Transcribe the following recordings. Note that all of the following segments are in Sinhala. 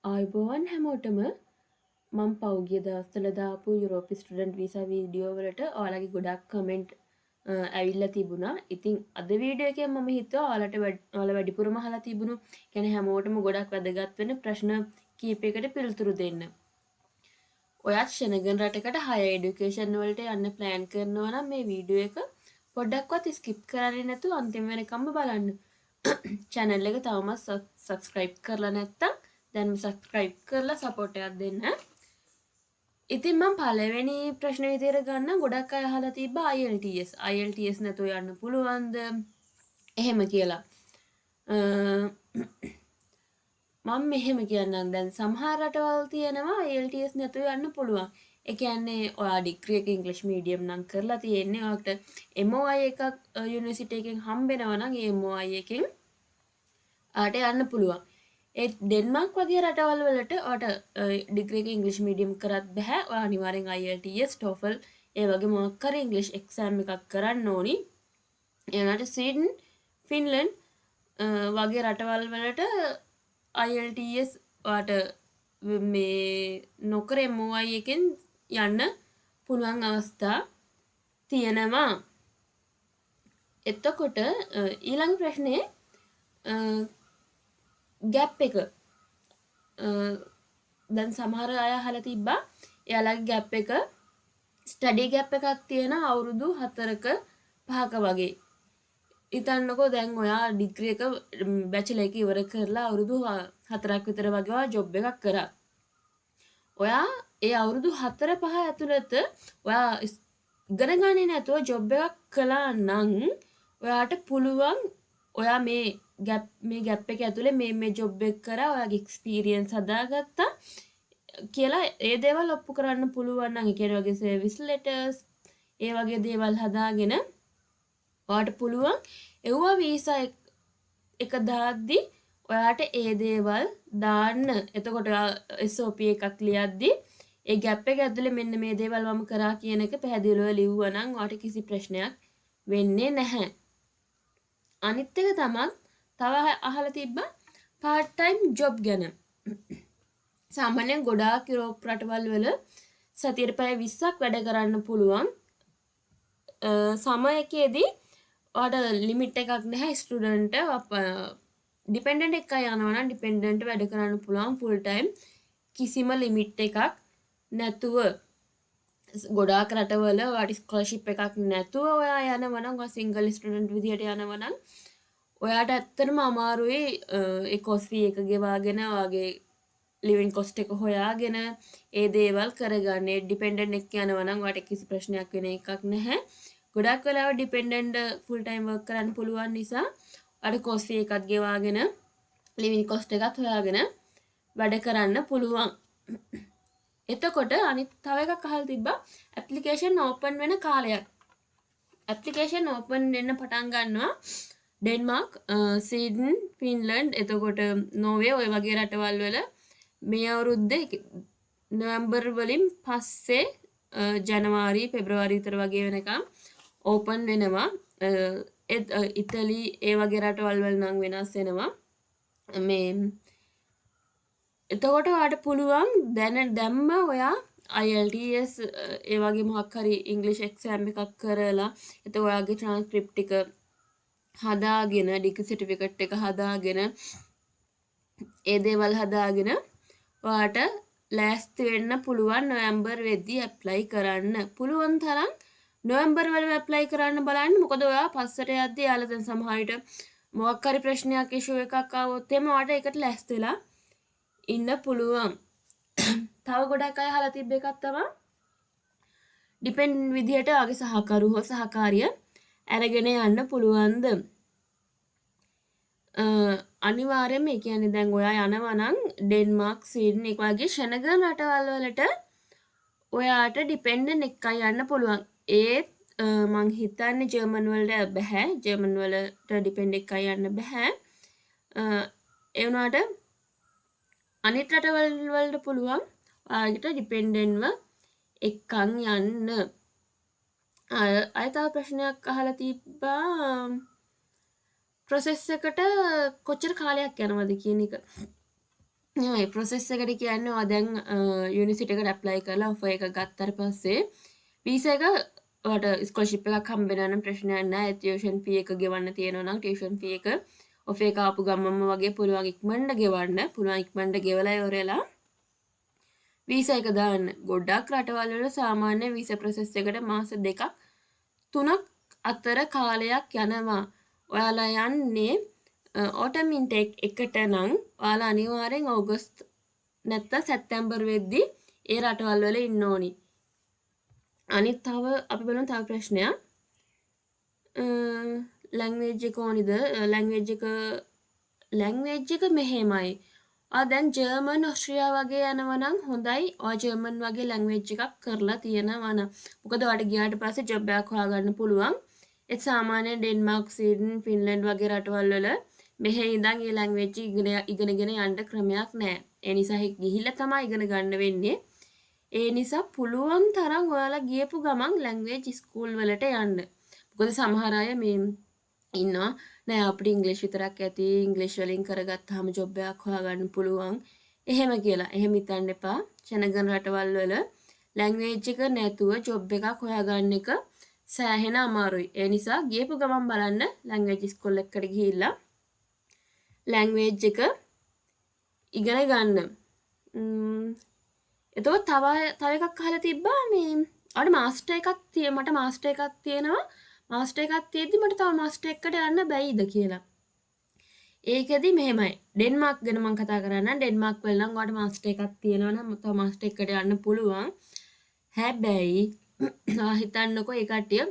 ආයුබෝවන් හැමෝටම මම පෞගිය දවස්වල දාපු යුරෝපි ස්ටුඩන්ට් වීසා වීඩියෝ වලට ඔයාලගේ ගොඩක් කමෙන්ට් ඇවිල්ලා තිබුණා. ඉතින් අද වීඩියෝ එකෙන් මම හිතුවා ඔයාලා වැඩිපුරම අහලා තිබුණු කියන්නේ හැමෝටම ගොඩක් වැදගත් වෙන ප්‍රශ්න කීපයකට පිළිතුරු දෙන්න. ඔයත් ශෙනගන් රටකට හයර් එඩියුකේෂන් වලට යන්න ප්ලෑන් කරනවා නම් මේ වීඩියෝ එක පොඩ්ඩක්වත් ස්කිප් කරන්නේ නැතුව අන්තිම වෙනකම්ම බලන්න. channel එක තවමත් subscribe කරලා නැත්නම් දැන් subscribe කරලා support එකක් දෙන්න. ඉතින් මම පළවෙනි ප්‍රශ්න විදියට ගන්න ගොඩක් අය අහලා තිබ්බා IELTS නැතුව යන්න පුළුවන්ද? එහෙම කියලා. මම මෙහෙම කියන්නම් දැන් සමහර රටවල් තියෙනවා IELTS නැතුව යන්න පුළුවන්. ඒ කියන්නේ ඔයා ඩිග්‍රී එක ඉංග්‍රීසි මීඩියම් නම් කරලා තියෙන්නේ ඔයාලට MOI එකක් යුනිවර්සිටි එකෙන් හම්බෙනවා නම් ඒ MOI එකෙන් ආට යන්න පුළුවන්. ඒ ඩෙන්මාර්ක් වගේ රටවල් වලට ඔයාලට ඩිග්‍රී එක ඉංග්‍රීසි මීඩියම් කරත් බෑ. ඔයා අනිවාර්යෙන් IELTS TOEFL ඒ වගේ මොකක් හරි ඉංග්‍රීසි එක්සෑම් එකක් කරන්න ඕනි. ඒ වුණාට ස්වීඩන් ෆින්ලන්ඩ් වගේ රටවල් වලට IELTS ඔයාට මේ නොකර MOI එකෙන් යන්න පුළුවන් අවස්ථා තියෙනවා. එතකොට ඊළඟ ප්‍රශ්නේ ගැප් එක දැන් සමහර අය අහලා තිබ්බා එයාලගේ ගැප් එක ස්ටඩි ගැප් එකක් තියෙන අවුරුදු 4ක 5ක වගේ. හිතන්නකෝ දැන් ඔයා ඩිග්‍රී එක බැචලර් එක ඉවර කරලා අවුරුදු 4ක් විතර වගේ ඔයා ජොබ් එකක් කරා. ඔයා ඒ අවුරුදු 4 5 ඇතුළත ඔයා ඉගෙන ගන්නේ නැතුව ජොබ් එකක් කළා නම් ඔයාට පුළුවන් ඔයා මේ ගැප් එක ඇතුලේ මේ ජොබ් එක කරා ඔයාගේ එක්ස්පීරියන්ස් හදාගත්තා කියලා ඒ දේවල් ඔප්පු කරන්න පුළුවන් නම් ඒ කියන්නේ වගේ සර්විස් ලෙටර්ස් ඒ වගේ දේවල් හදාගෙන ඔයාට පුළුවන් එවුවා වීසා එක දාද්දි ඔයාට ඒ දේවල් දාන්න. එතකොට SOP එකක් ලියද්දි ඒ ගැප් එක ඇතුලේ මෙන්න මේ දේවල් මම කරා කියන එක පැහැදිලිව ලිව්වා නම් ඔයාට කිසි ප්‍රශ්නයක් වෙන්නේ නැහැ. අනිත් එක තමයි තව අහලා තිබ්බා part time job ගැන. සාමාන්‍යයෙන් ගොඩාක් යුරෝප් රටවල් වල සතියට පැය 20ක් වැඩ කරන්න පුළුවන්. සමයකදී ඔයාට ලිමිට් එකක් නැහැ ස්ටුඩන්ට් ඩිපෙන්ඩන්ට් එකක් යනවා නම් ඩිපෙන්ඩන්ට් වැඩ කරන්න පුළුවන් ෆුල් ටයිම් කිසිම ලිමිට් එකක් නැතුව. ගොඩාක් රටවල ඔයාට ස්කෝලර්ෂිප් එකක් නැතුව ඔයා යනවා නම් ඔයා සිංගල් ස්ටුඩන්ට් විදියට යනවා නම් ඔයාට ඇත්තටම අමාරුයි ඒ කොස් ෆී එක ගෙවාගෙන ඔයාගේ ලිවිං කොස්ට් එක හොයාගෙන ඒ දේවල් කරගන්න. ඩිපෙන්ඩන්ට් එක යනවා නම් ඔයාට කිසි ප්‍රශ්නයක් වෙන එකක් නැහැ. ගොඩක් වෙලාවට ඩිපෙන්ඩන්ට් ෆුල් ටයිම් වර්ක් කරන්න පුළුවන් නිසා ඔයාට කොස් ෆී එකක් ගෙවාගෙන ලිවිං කොස්ට් එකත් හොයාගෙන වැඩ කරන්න පුළුවන්. එතකොට අනිත් තව එකක් අහලා තිබ්බා ඇප්ලිකේෂන් ඕපන් වෙන කාලයක්. ඇප්ලිකේෂන් ඕපන් වෙන්න පටන් ගන්නවා ඩෙන්මාර්ක්, ස්වීඩන්, ෆින්ලන්ඩ්, එතකොට නෝර්වේ ඔය වගේ රටවල් වල මේ අවුරුද්දේ නොවැම්බර් වලින් පස්සේ ජනවාරි පෙබරවාරි විතර වගේ වෙනකම් ඕපන් වෙනවා. ඉතලි ඒ වගේ රටවල් වල නම් වෙනස් වෙනවා. මේ එතකොට ඔයාට පුළුවන් දැම්ම ඔයා IELTS ඒ වගේ මොකක් හරි ඉංග්‍රීසි එක්සෑම් එකක් කරලා එතකොට ඔයාගේ ට්‍රාන්ස්ක්‍රිප්ට් එක හදාගෙන ඩිග්‍රී සර්ටිෆිකේට් එක හදාගෙන ඒ දේවල් හදාගෙන ඔයාට ලෑස්ති වෙන්න පුළුවන් නොවැම්බර් වෙද්දී ඇප්ලයි කරන්න. පුළුවන් තරම් නොවැම්බර් වල ඇප්ලයි කරන්න බලන්න. මොකද ඔයා පස්සට යද්දී යාළුවා දැන් සමහර විට මොකක් හරි ප්‍රශ්නයක් ඉෂුව එකක් ආවොත් එimhe ඔයාට ඒකට ලෑස්ති වෙලා ඉන්න පුළුවන්. තව ගොඩක් අය අහලා තිබ්බ එකක් තමයි ඩිපෙන්ඩ් විදියට ආගේ සහකරු හෝ සහකාරිය අරගෙන යන්න පුළුවන්ද? අනිවාර්යයෙන්ම ඒ කියන්නේ දැන් ඔයා යනවා නම් ඩෙන්මාර්ක්, ස්වීඩන් ඒ වගේ ශෙනගන් රටවල් වලට ඔයාට ඩිපෙන්ඩන්ට් එකයි යන්න පුළුවන්. ඒත් මං හිතන්නේ ජර්මන් වලට බෑ. ජර්මන් වලට ඩිපෙන්ඩ් එකයි යන්න බෑ. ඒ වුණාට අනිත් රටවල් වලට පුළුවන් ඔයාලට ඩිපෙන්ඩන්ට්ව එක්කන් යන්න. අය තව ප්‍රශ්නයක් අහලා තිබ්බා ප්‍රොසෙස් එකට කොච්චර කාලයක් යනවද කියන එක. මේ ප්‍රොසෙස් එකට කියන්නේ ඔයා දැන් යුනිවර්සිටි එකට ඇප්ලයි කරලා ඔෆර් එක ගත්තට පස්සේ වීසා එක ඔයාලට ස්කෝලර්ෂිප් එකක් හම්බ වෙනවා නම් ප්‍රශ්නයක් නැහැ. ටියුෂන් ෆී එක ගෙවන්න තියෙනවා නම් ටියුෂන් ෆී එක ඔෆර් එක ආපු ගමන්ම වගේ පුළුවන් ඉක්මනට ගෙවන්න. පුළුවන් ඉක්මනට ගෙවලා ඉවරලා වීසා එක දාන්න. ගොඩක් රටවල් වල සාමාන්‍ය වීසා ප්‍රොසෙස් එකට මාස 2ක් 3ක් අතර කාලයක් යනවා. ඔයාලා යන්නේ ඕටම් ඉන්ටේක් එකට නම් ඔයාලා අනිවාර්යෙන් ඕගස්ට් නැත්නම් සැප්තැම්බර් වෙද්දී ඒ රටවල් වල ඉන්න ඕනි. අනිත් තව අපි බලමු තව ප්‍රශ්නයක්. ලැන්ග්වේජ් එක ඕනිද? ලැන්ග්වේජ් එක මෙහෙමයි. දැන් ජර්මන් ඔස්ට්‍රියා වගේ යනවා නම් හොඳයි. ඔයා ජර්මන් වගේ ලැන්ග්වේජ් එකක් කරලා තියෙනවා නම්. මොකද ඔයාලට ගියාට පස්සේ ජොබ් එකක් හොයාගන්න පුළුවන්. ඒ සාමාන්‍යයෙන් ඩෙන්මාර්ක්, ස්වීඩන්, ෆින්ලන්ඩ් වගේ රටවල් වල මෙහෙ ඉඳන් ඒ ලැන්ග්වේජ් ඉගෙනගෙන යන්න ක්‍රමයක් නැහැ. ඒ නිසා ගිහිල්ලා තමයි ඉගෙන ගන්න වෙන්නේ. ඒ නිසා පුළුවන් තරම් ඔයාලා ගියපු ගමන් ලැන්ග්වේජ් ස්කූල් වලට යන්න. මොකද සමහර අය මේ ඉන්නවා නෑ අපිට ඉංග්‍රීසි විතරක් ඇති ඉංග්‍රීසි වලින් කරගත්තාම ජොබ් එකක් හොයාගන්න පුළුවන්. එහෙම කියලා. එහෙම හිතන්න එපා. චෙනගන් රටවල් වල ලැන්ග්වේජ් එක නැතුව ජොබ් එකක් හොයාගන්න එක සෑහෙන අමාරුයි. ඒ නිසා ගියපු ගමන් බලන්න ලැන්ග්වේජ් ස්කූල් එකකට ගිහිල්ලා ලැන්ග්වේජ් එක ඉගෙන ගන්න. එතකොට තව එකක් අහලා තිබ්බා මේ අර මාස්ටර් එකක් මට මාස්ටර් එකක් තියෙනවා. මාස්ටර් එකක් තියෙද්දි මට තව මාස්ටර් එකකට යන්න බැයිද කියලා. ඒකෙදි මෙහෙමයි. ඩෙන්මාර්ක් ගැන මම කතා කරන්නේ. ඩෙන්මාර්ක් වල නම් ඔයාලට මාස්ටර් එකක් තියෙනවා නම් තව මාස්ටර් එකකට යන්න පුළුවන්. හැබැයි හිතන්නකෝ ඒ කට්ටිය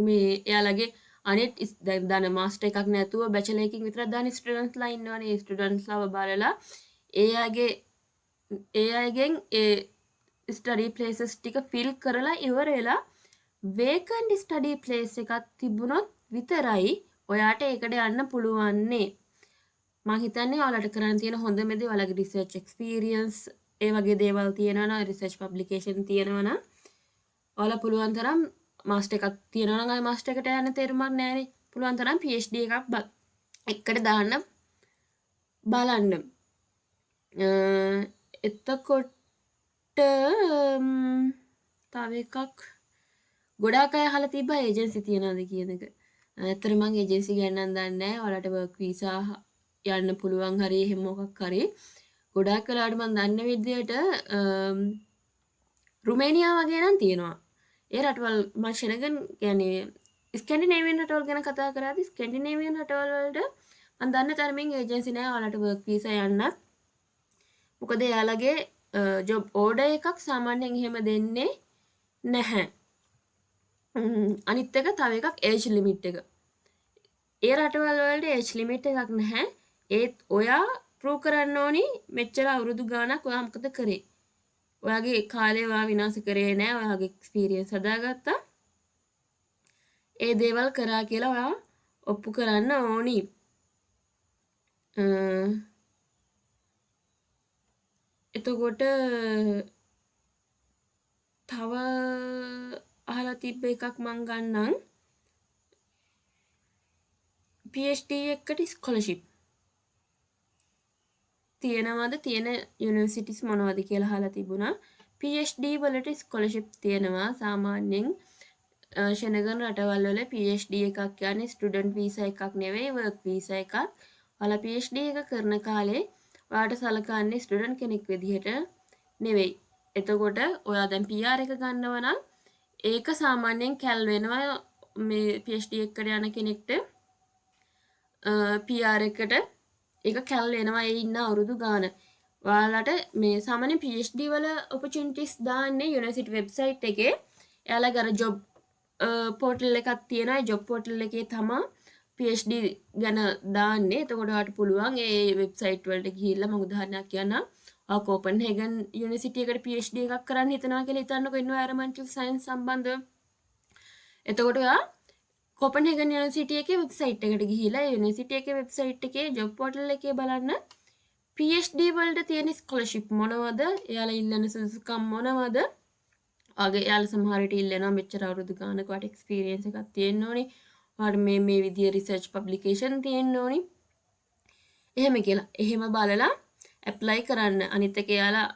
මේ එයාලගේ අනිත් දැන් මාස්ටර් එකක් නැතුව බැචලර් එකකින් විතරක් දාන ස්ටුඩන්ට්ස්ලා ඉන්නවනේ. ඒ ස්ටුඩන්ට්ස්ලාව බලලා ඒ අයගෙන් ඒ ස්ටඩි ප්ලේසස් ටික ෆිල් කරලා ඉවර වෙලා වේකන්ට් ස්ටඩි ප්ලේස් එකක් තිබුණොත් විතරයි ඔයාට ඒකට යන්න පුළුවන්නේ. මම හිතන්නේ ඔයාලට කරන්න තියෙන හොඳම දේ ඔයාලගේ රිසර්ච් එක්ස්පීරියන්ස් ඒ වගේ දේවල් තියෙනවා නම් රිසර්ච් පබ්ලිකේෂන් තියෙනවා නම් ඔයාලා පුළුවන් තරම් මාස්ටර් එකක් තියෙනවා නම් ආයි මාස්ටර් එකට යන්න තේරුමක් නැහැනේ. පුළුවන් තරම් PhD එකක් එකට දාන්න බලන්න. එතකොට තව එකක් ගොඩාක් අය අහලා තිබ්බා ඒජන්සි තියනවාද කියන එක. ඇත්තට මම ඒජන්සි ගැන නම් දන්නේ නැහැ. ඔයාලට වර්ක් වීසා යන්න පුළුවන් හරි එහෙම මොකක් හරි. ගොඩාක් වෙලාවට මම දන්න විදිහට රුමේනියා වගේ නම් තියෙනවා. ඒ රටවල් මම ශෙනගන් කියන්නේ ස්කැන්ඩිනේවියන් රටවල් ගැන කතා කරාදී ස්කැන්ඩිනේවියන් රටවල් වලට මම දන්න තරමින් ඒජන්සි නැහැ ඔයාලට වර්ක් වීසා යන්නත්. මොකද එයාලගේ ජොබ් ඕඩර් එකක් සාමාන්‍යයෙන් එහෙම දෙන්නේ නැහැ. අනිත් එක තව එකක් ඒජ් ලිමිට් එක. ඒ රටවල් වලට ඒජ් ලිමිට් එකක් නැහැ. ඒත් ඔයා ප්‍රූව් කරන්න ඕනි මෙච්චර අවුරුදු ගාණක් ඔයා මොකද කරේ. ඔයාගේ කාලය ඔයා විනාශ කරේ නැහැ. ඔයාගේ එක්ස්පීරියන්ස් හදාගත්තා. ඒ දේවල් කරා කියලා ඔයා ඔප්පු කරන්න ඕනි. එතකොට තව අහලා තිබ්බ එකක් මං ගන්නම්. PhD එකට ස්කෝලර්ෂිප් තියෙනවද? තියෙන යුනිවර්සිටිස් මොනවද කියලා අහලා තිබුණා. PhD වලට ස්කෝලර්ෂිප් තියෙනවා. සාමාන්‍යයෙන් ශෙනගන් රටවල් වල PhD එකක් කියන්නේ ස්ටුඩන්ට් වීසා එකක් නෙවෙයි වර්ක් වීසා එකක්. ඔයාලා PhD එක කරන කාලේ ඔයාට සලකන්නේ ස්ටුඩන්ට් කෙනෙක් විදිහට නෙවෙයි. එතකොට ඔයා දැන් PR එක ගන්නවා නම් ඒක සාමාන්‍යයෙන් කැල් වෙනවා මේ PhD එකට යන කෙනෙක්ට PR එකට ඒක කැල් වෙනවා ඒ ඉන්න අවුරුදු ගාන. ඔයාලට මේ සාමාන්‍ය PhD වල opportunities දාන්නේ යුනිවර්සිටි වෙබ්සයිට් එකේ. එයාලගේ අර ජොබ් පෝර්ටල් එකක් තියෙනවා. ඒ ජොබ් පෝර්ටල් එකේ තමයි PhD ගැන දාන්නේ. එතකොට ඔයාලට පුළුවන් ඒ වෙබ්සයිට් වලට ගිහිල්ලා මම උදාහරණයක් කියන්නම්. කෝපන්හේගන් යුනිවර්සිටි එකට PhD එකක් කරන්න හිතනවා කියලා හිතන්නකෝ එන්වයරන්මන්ටල් සයන්ස් සම්බන්ධව. එතකොට ඔයා කෝපන්හේගන් යුනිවර්සිටි එකේ වෙබ්සයිට් එකට ගිහිල්ලා ඒ යුනිවර්සිටි එකේ වෙබ්සයිට් එකේ ජොබ් පෝර්ටල් එකේ බලන්න PhD වලට තියෙන ස්කෝලර්ෂිප් මොනවද? එයාලා ඉල්ලන සුදුසුකම් මොනවද? එයාලා සමහර විට ඉල්ලනවා මෙච්චර අවුරුදු ගානක වට එක්ස්පීරියන්ස් එකක් තියෙන්න ඕනේ. ඔයාලට මේ විදිය රිසර්ච් පබ්ලිකේෂන් තියෙන්න ඕනේ. එහෙම කියලා. එහෙම බලලා ඇප්ලයි කරන්න. අනිත් එක එයාලා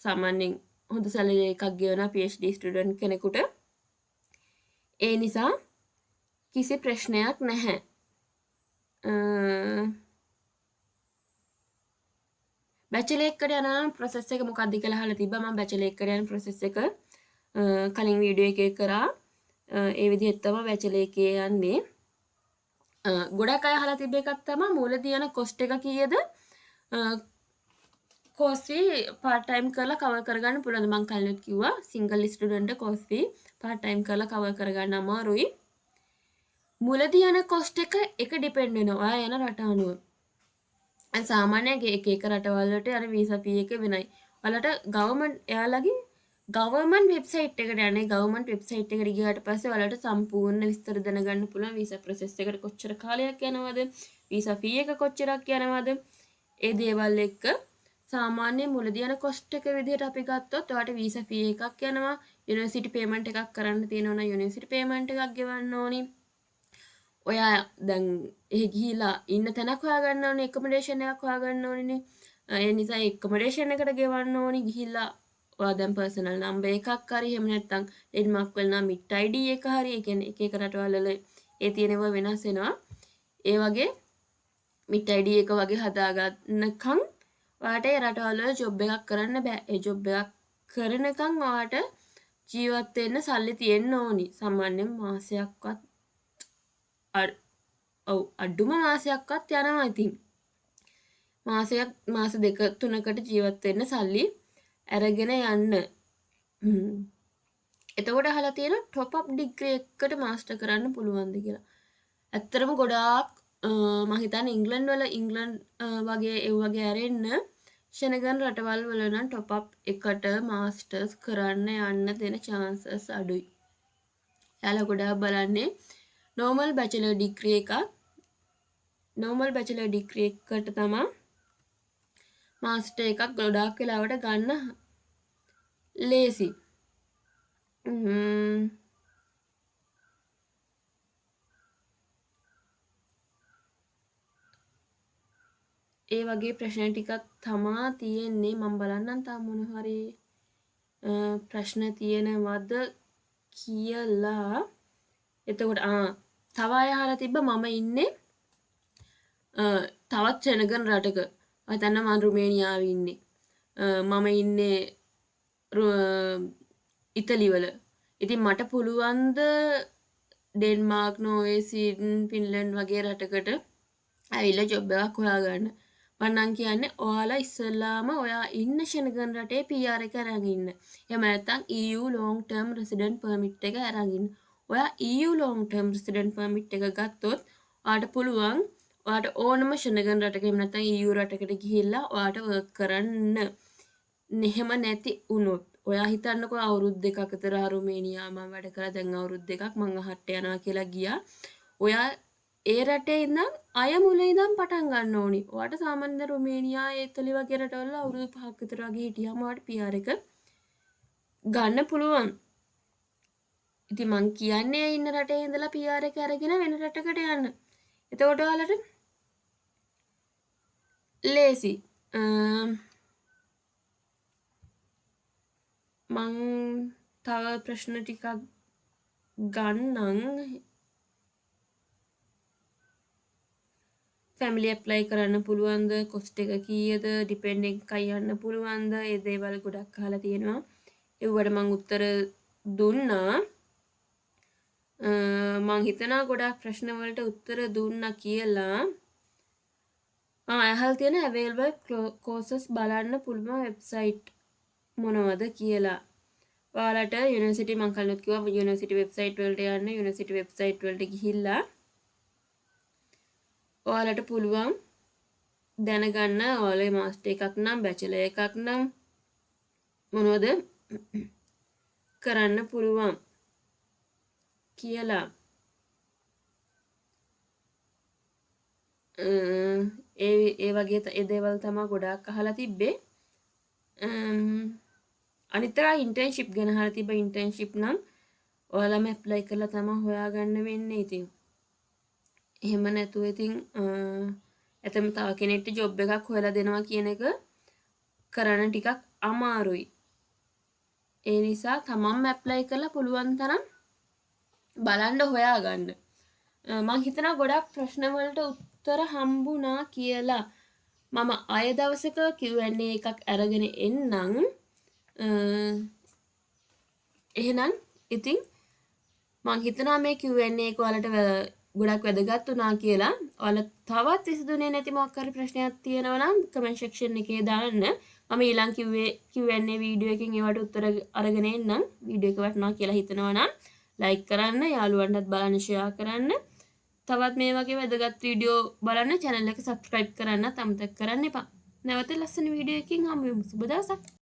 සාමාන්‍යයෙන් හොඳ සැලරි එකක් ගෙවන PhD ස්ටුඩන්ට් කෙනෙකුට. ඒ නිසා කිසි ප්‍රශ්නයක් නැහැ. බැචලර් එකට යනවා ප්‍රොසෙස් එක මොකක්ද කියලා අහලා තිබ්බා. මම බැචලර් එකට යන ප්‍රොසෙස් එක කලින් වීඩියෝ එකේ කරා. ඒ විදිහට තමයි බැචලර් එකේ යන්නේ. ගොඩක් අය අහලා තිබ්බ එකක් තමයි මූලදී යන කොස්ට් එක කීයද? කෝස් ෆී පාර්ට් ටයිම් කරලා කවර් කරගන්න පුළුවන්. මම කලින් කිව්වා single student course fee part time කරලා කවර් කරගන්න අමාරුයි. මුලදී යන කොස්ට් එක ඩිපෙන්ඩ් වෙනවා ඔයා යන රට අනුව. සාමාන්‍යයෙන් එක රටවල් වලට යන වීසා ෆී එක වෙනයි. ඔයාලට ගවර්න්මන්ට් එයාලගේ ගවර්න්මන්ට් වෙබ්සයිට් එකට යන්නේ. ගවර්න්මන්ට් වෙබ්සයිට් එකට ගියාට පස්සේ ඔයාලට සම්පූර්ණ විස්තර දැනගන්න පුළුවන් වීසා ප්‍රොසෙස් එකට කොච්චර කාලයක් යනවද, වීසා ෆී එක කොච්චරක් යනවද, ඒ දේවල් එක්ක සාමාන්‍ය මුලදී යන කොස්ට් එක විදිහට අපි ගත්තොත් ඔයාලට වීසා ෆී එකක් යනවා. යුනිවර්සිටි පේමන්ට් එකක් කරන්න තියෙනවා නම් යුනිවර්සිටි පේමන්ට් එකක් ගෙවන්න ඕනි. ඔයා දැන් එහෙ ගිහිලා ඉන්න තැනක් හොයාගන්න ඕනේ, එකමඩේෂන් එකක් හොයාගන්න ඕනේනේ. ඒ නිසා එකමඩේෂන් එකට ගෙවන්න ඕනි. ගිහිල්ලා ඔයා දැන් පර්සනල් නම්බර් එකක් හරි එහෙම නැත්නම් ඩෙන්මාර්ක් වල නම් මිට් ID එක හරි, ඒ කියන්නේ එක රටවල් වල ඒ තියෙනවා වෙනස් වෙනවා. ඒ වගේ මිට් ID එක වගේ හදාගන්නකම් ඔයාට ඒ රටවල් වල ජොබ් එකක් කරන්න බෑ. ඒ ජොබ් එකක් කරනකම් ඔයාට ජීවත් වෙන්න සල්ලි තියෙන්න ඕනි. සාමාන්‍යයෙන් මාසයක්වත් අඩුම මාසයක්වත් යනවා ඉතින්. මාස දෙක තුනකට ජීවත් වෙන්න සල්ලි අරගෙන යන්න. එතකොට අහලා තියෙන টොප් අප් ඩිග්‍රී එකකට මාස්ටර් කරන්න පුළුවන්ද කියලා. ඇත්තටම ගොඩාක් මම හිතන්නේ ඉංග්ලන්ඩ් වගේ ඒ වගේ ඇරෙන්න ශෙනගන් රටවල් වල නම් টොප් අප් එකට මාස්ටර්ස් කරන්න යන්න දෙන chances අඩුයි. එයාලා ගොඩාක් බලන්නේ normal bachelor degree එකක්. normal bachelor degree එකට තමයි මාස්ටර් එකක් ගොඩාක් වෙලාවට ගන්න ලේසි. ඒ වගේ ප්‍රශ්න ටිකක් තමා තියෙන්නේ. මම බලන්නම් තාම මොන හරි ප්‍රශ්න තියෙනවද කියලා. එතකොට තව අය අහලා තිබ්බ මම ඉන්නේ තවත් ශෙනගන් රටක. හිතන්න මම රුමේනියාවේ ඉන්නේ. මම ඉන්නේ ඉතලි වල. ඉතින් මට පුළුවන්ද ඩෙන්මාර්ක්, නෝර්වේ, ස්වීඩන්, ෆින්ලන්ඩ් වගේ රටකට ඇවිල්ලා ජොබ් එකක් හොයාගන්න. මම නම් කියන්නේ ඔයාලා ඉස්සෙල්ලාම ඔයා ඉන්න ශෙනගන් රටේ PR එක අරන් ඉන්න. එහෙම නැත්නම් EU long term resident permit එක අරන් ඉන්න. ඔයා EU long term resident permit එක ගත්තොත් ඔයාට පුළුවන් ඔයාට ඕනම ශෙනගන් රටක එහෙම නැත්නම් EU රටකට ගිහිල්ලා ඔයාට වර්ක් කරන්න. එහෙම නැති වුණොත් ඔයා හිතන්නකෝ අවුරුදු දෙකක් විතර රුමේනියා මම වැඩ කරලා දැන් අවුරුදු දෙකක් මං අහට යනවා කියලා ගියා. ඔයා ඒ රටේ ඉඳන් අය මුලින් ඉඳන් පටන් ගන්න ඕනි. ඔයාට සාමාන්‍ය රුමේනියා ඉතලි වගේ රටවල අවුරුදු 5ක් විතර වගේ හිටියාම ඔයාට PR එක ගන්න පුළුවන්. ඉතින් මං කියන්නේ ඉන්න රටේ ඉඳලා PR එක අරගෙන වෙන රටකට යන්න. එතකොට ඔයාලට ලේසි. මං තව ප්‍රශ්න ටිකක් ගන්නම්. ෆැමිලි ඇප්ලයි කරන්න පුළුවන්ද, කොස්ට් එක කීයද, ඩිපෙන්ඩ් එකයි යන්න පුළුවන්ද, ඒ දේවල් ගොඩක් අහලා තියෙනවා. ඒවට මං උත්තර දුන්නා. මං හිතනවා ගොඩක් ප්‍රශ්න වලට උත්තර දුන්නා කියලා. අහලා තියෙන available courses බලන්න පුළුවන් වෙබ්සයිට් මොනවද කියලා. ඔයාලට යුනිවර්සිටි මං කලින් කිව්වා යුනිවර්සිටි වෙබ්සයිට් වලට යන්න. යුනිවර්සිටි වෙබ්සයිට් වලට ගිහිල්ලා ඔයාලට පුළුවන් දැනගන්න ඔයාලේ මාස්ටර් එකක් නම් බැචලර් එකක් නම් මොනවද කරන්න පුළුවන් කියලා. ඒ වගේ ඒ දේවල් තමයි ගොඩාක් අහලා තිබ්බේ. අනිත් එක ඉන්ටර්න්ෂිප් ගැන අහලා තිබ්බ. ඉන්ටර්න්ෂිප් නම් ඔයාලම ඇප්ලයි කරලා තමයි හොයාගන්න වෙන්නේ. ඉතින් එහෙම නැතුව ඉතින් ඇතම තව කෙනෙක්ට ජොබ් එකක් හොයලා දෙනවා කියන එක කරන්න ටිකක් අමාරුයි. ඒ නිසා තමන්ම ඇප්ලයි කරලා පුළුවන් තරම් බලන්න හොයාගන්න. මං හිතනවා ගොඩක් ප්‍රශ්න වලට උත්තර හම්බුණා කියලා. මම ආය දවසක Q&A එකක් අරගෙන එන්නම්. එහෙනම් ඉතින් මං හිතනවා මේ Q&A එක ඔයාලට ගොඩක් වැදගත් වුණා කියලා. ඔයාලා තවත් විසඳුනේ නැති මොකක් හරි ප්‍රශ්නයක් තියෙනවා නම් කමෙන්ට් සෙක්ෂන් එකේ දාන්න. මම ඊළඟ Q&A වීඩියෝ එකකින් ඒවට උත්තර අරගෙන එන්නම්. වීඩියෝ එක වටිනවා කියලා හිතනවා නම් ලයික් කරන්න, යාළුවන්ටත් බලන්න ෂෙයා කරන්න. තවත් මේ වගේ වැදගත් වීඩියෝ බලන්න channel එක subscribe කරන්නත් අමතක කරන්න එපා. නැවත ලස්සන වීඩියෝ එකකින් හමු වෙමු. සුබ දවසක්.